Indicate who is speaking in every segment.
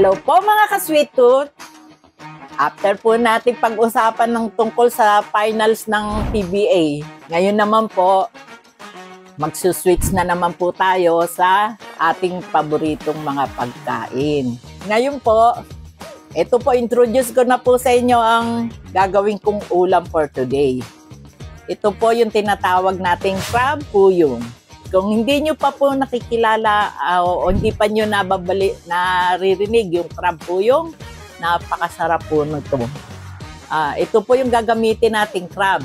Speaker 1: Hello po mga ka-sweet tooth. After po natin pag-usapan ng tungkol sa finals ng PBA, ngayon naman po, magsuswitch na naman po tayo sa ating paboritong mga pagkain. Ngayon po, ito po, introduce ko na po sa inyo ang gagawin kong ulam for today. Ito po yung tinatawag nating crab puyong. Kung hindi nyo pa po nakikilala o hindi pa nyo naririnig yung crab puyong, napakasarap po nito. Ito po yung gagamitin nating crab.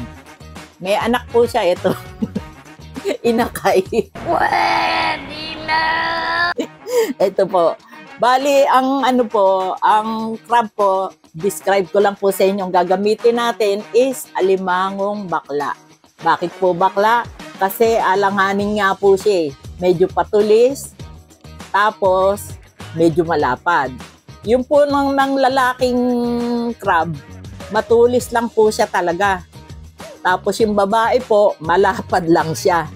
Speaker 1: May anak po siya, ito. Inakay.
Speaker 2: Pwede na!
Speaker 1: Ito po. Bali, ang crab po, describe ko lang po sa inyo, gagamitin natin is alimangong bakla. Bakit po bakla? Kasi alanganin nga po siya eh. Medyo patulis, tapos medyo malapad. Yung po ng lalaking crab, matulis lang po siya talaga. Tapos yung babae po, malapad lang siya.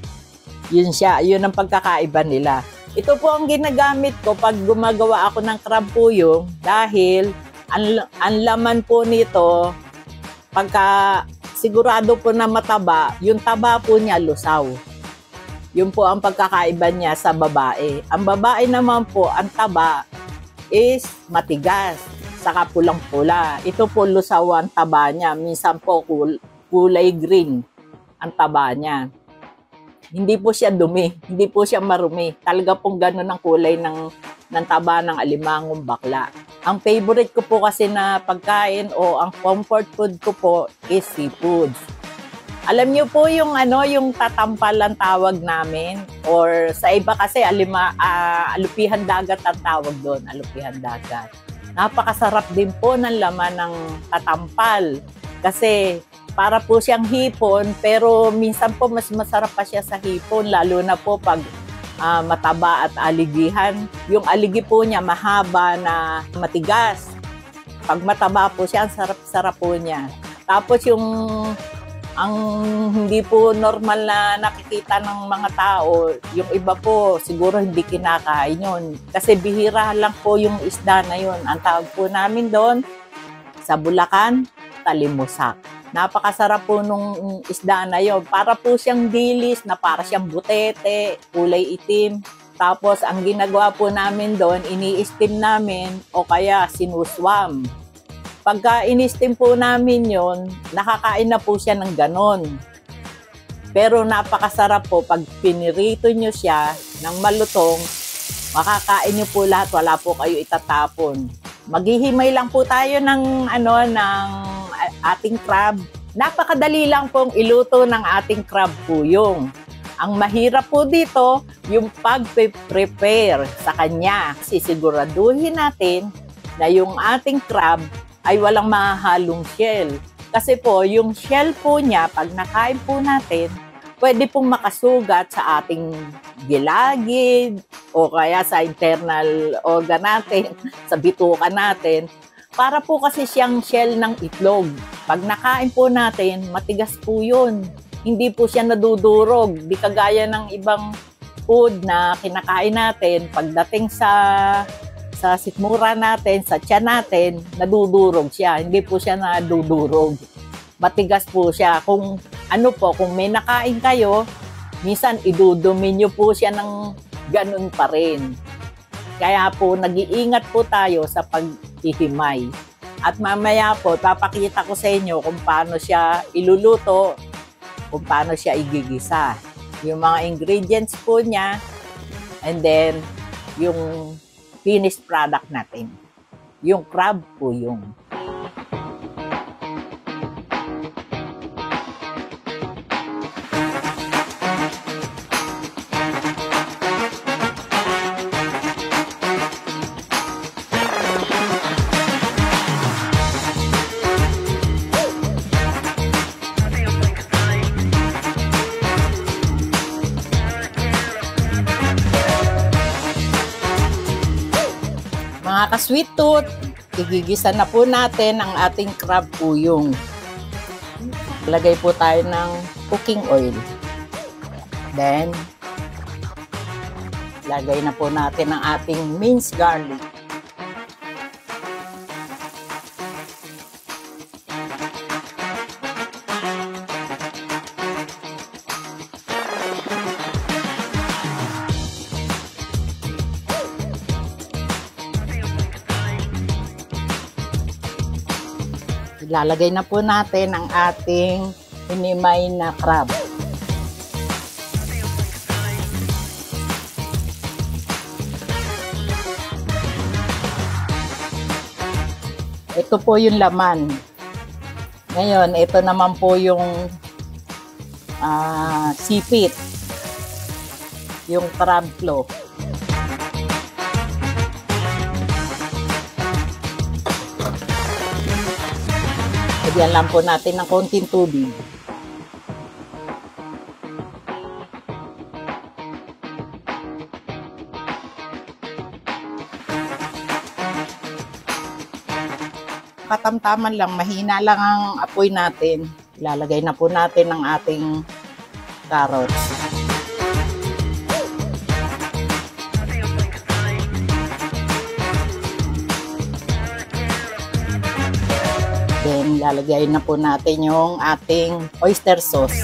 Speaker 1: Yun ang pagkakaiba nila. Ito po ang ginagamit ko pag gumagawa ako ng crab puyong dahil ang laman po nito, pagka sigurado po na mataba, yung taba po niya lusaw. Yun po ang pagkakaiba niya sa babae. Ang babae naman po, ang taba is matigas, saka pulang-pula. Ito po lusaw ang taba niya. Minsan po kulay green ang taba niya. Hindi po siya dumi, hindi po siya marumi. Talaga pong gano'n ang kulay ng taba ng alimangong bakla. Ang favorite ko po kasi na pagkain o ang comfort food ko po is seafood. Alam niyo po yung yung tatampal ang tawag namin, or sa iba kasi alupihan dagat ang tawag doon, alupihan dagat. Napakasarap din po ng laman ng tatampal kasi para po siyang hipon, pero minsan po mas masarap pa siya sa hipon, lalo na po pag mataba at aligihan. Yung aligi po niya mahaba na matigas. Pag mataba po siya, ang sarap-sarap po niya. Tapos ang hindi po normal na nakikita ng mga tao, yung iba po siguro hindi kinakain yun. Kasi bihira lang po yung isda na yun. Ang tawag po namin doon, sa Bulacan, talimusak. Napakasarap po nung isda na yun. Para po siyang dilis na para siyang butete, kulay itim. Tapos ang ginagawa po namin doon, ini-steam namin o kaya sinuswam. Pagka ini-steam po namin yon, nakakain na po siya ng ganon. Pero napakasarap po pag pinirito nyo siya ng malutong, makakain nyo po lahat, wala po kayo itatapon. Maghihimay lang po tayo ng ating crab. Napakadali lang pong iluto ng ating crab puyong. Ang mahirap po dito, yung pag-prepare sa kanya. Sisiguraduhin natin na yung ating crab ay walang mahahalong shell. Kasi po, yung shell po niya, pag nakain po natin, pwede pong makasugat sa ating gilagid o kaya sa internal organ natin, sa bituka natin. Para po kasi siyang shell ng itlog. Pag nakain po natin, matigas po yun. Hindi po siya nadudurog. Di kagaya ng ibang food na kinakain natin, pagdating sa sikmura natin, sa tiyan natin, nadudurog siya. Hindi po siya nadudurog. Matigas po siya. Kung may nakain kayo, minsan idudumi nyo po siya ng ganun pa rin. Kaya po, nag-iingat po tayo sa paghihimay. At mamaya po, papakita ko sa inyo kung paano siya iluluto, kung paano siya igigisa. Yung mga ingredients po niya, and then, yung finished product natin. Yung crab puyong. Mga ka-sweet tooth, igigisa na po natin ang ating crab puyong. Lagay po tayo ng cooking oil. Then, lagay na po natin ang ating minced garlic. Ilalagay na po natin ang ating hinimay na crab. Ito po yung laman. Ngayon, ito naman po yung sipit. Yung crab claw. Lagyan lang po natin ng konting tubig. Katamtaman lang, mahina lang ang apoy natin. Ilalagay na po natin ang ating carrots. Then, lalagay na po natin yung ating oyster sauce.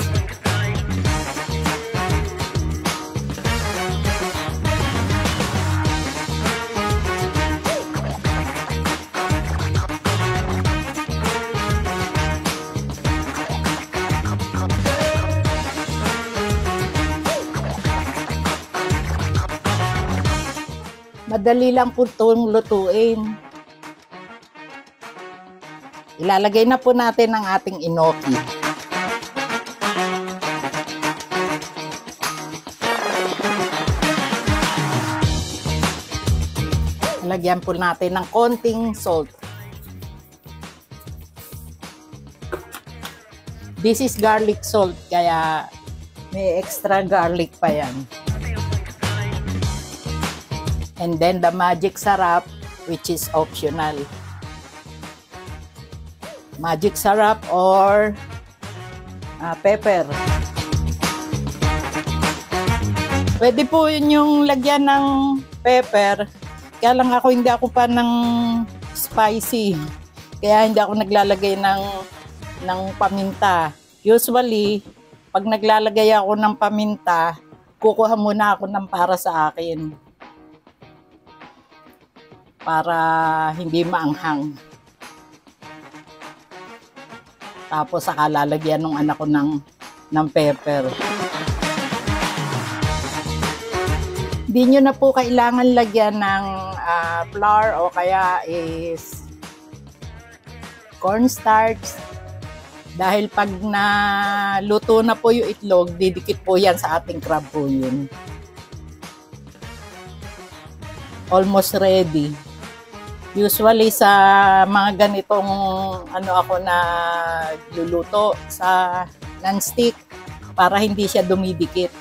Speaker 1: Madali lang po itong lutuin. Ilalagay na po natin ang ating enoki. Lagyan po natin ng konting salt. This is garlic salt, kaya may extra garlic pa yan. And then the magic sarap, which is optional. Magic sarap or pepper. Pwede po yun yung lagyan ng pepper. Kaya lang hindi ako pa ng spicy. Kaya hindi ako naglalagay ng paminta. Usually, pag naglalagay ako ng paminta, kukuha muna ako ng para sa akin. Para hindi maanghang. Tapos saka lalagyan ng anak ko ng pepper. Hindi nyo na po kailangan lagyan ng flour o kaya is cornstarch. Dahil pag naluto na po yung itlog, didikit po yan sa ating crab po yun. Almost ready. Usually sa mga ganitong ako na luluto sa non-stick para hindi siya dumidikit.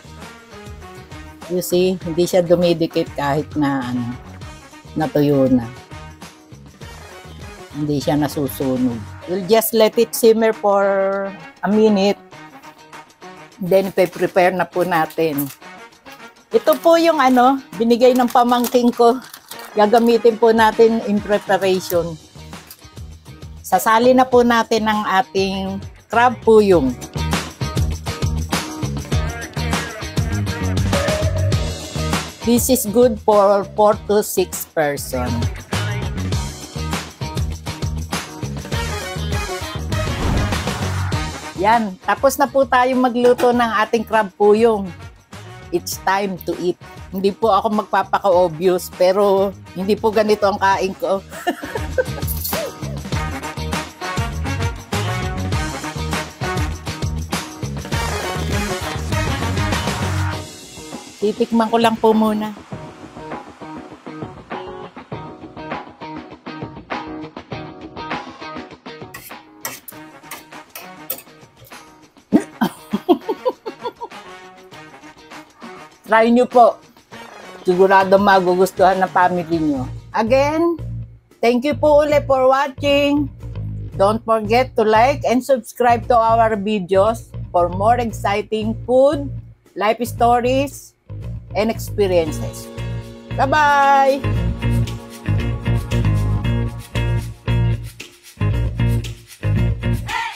Speaker 1: You see, hindi siya dumidikit kahit na natuyo na. Hindi siya nasusunog. We'll just let it simmer for a minute. Then prepare na po natin. Ito po yung binigay ng pamangking ko. Gagamitin po natin in preparation. Sasali na po natin ang ating crab puyong. This is good for 4 to 6 person. Yan, tapos na po tayong magluto ng ating crab puyong. It's time to eat. Hindi po ako magpapaka-obvious, pero hindi po ganito ang kain ko. Titikman ko lang po muna. Try nyo po. Sigurado magugustuhan ng family nyo. Again, thank you po ulit for watching. Don't forget to like and subscribe to our videos for more exciting food, life stories, and experiences. Bye-bye!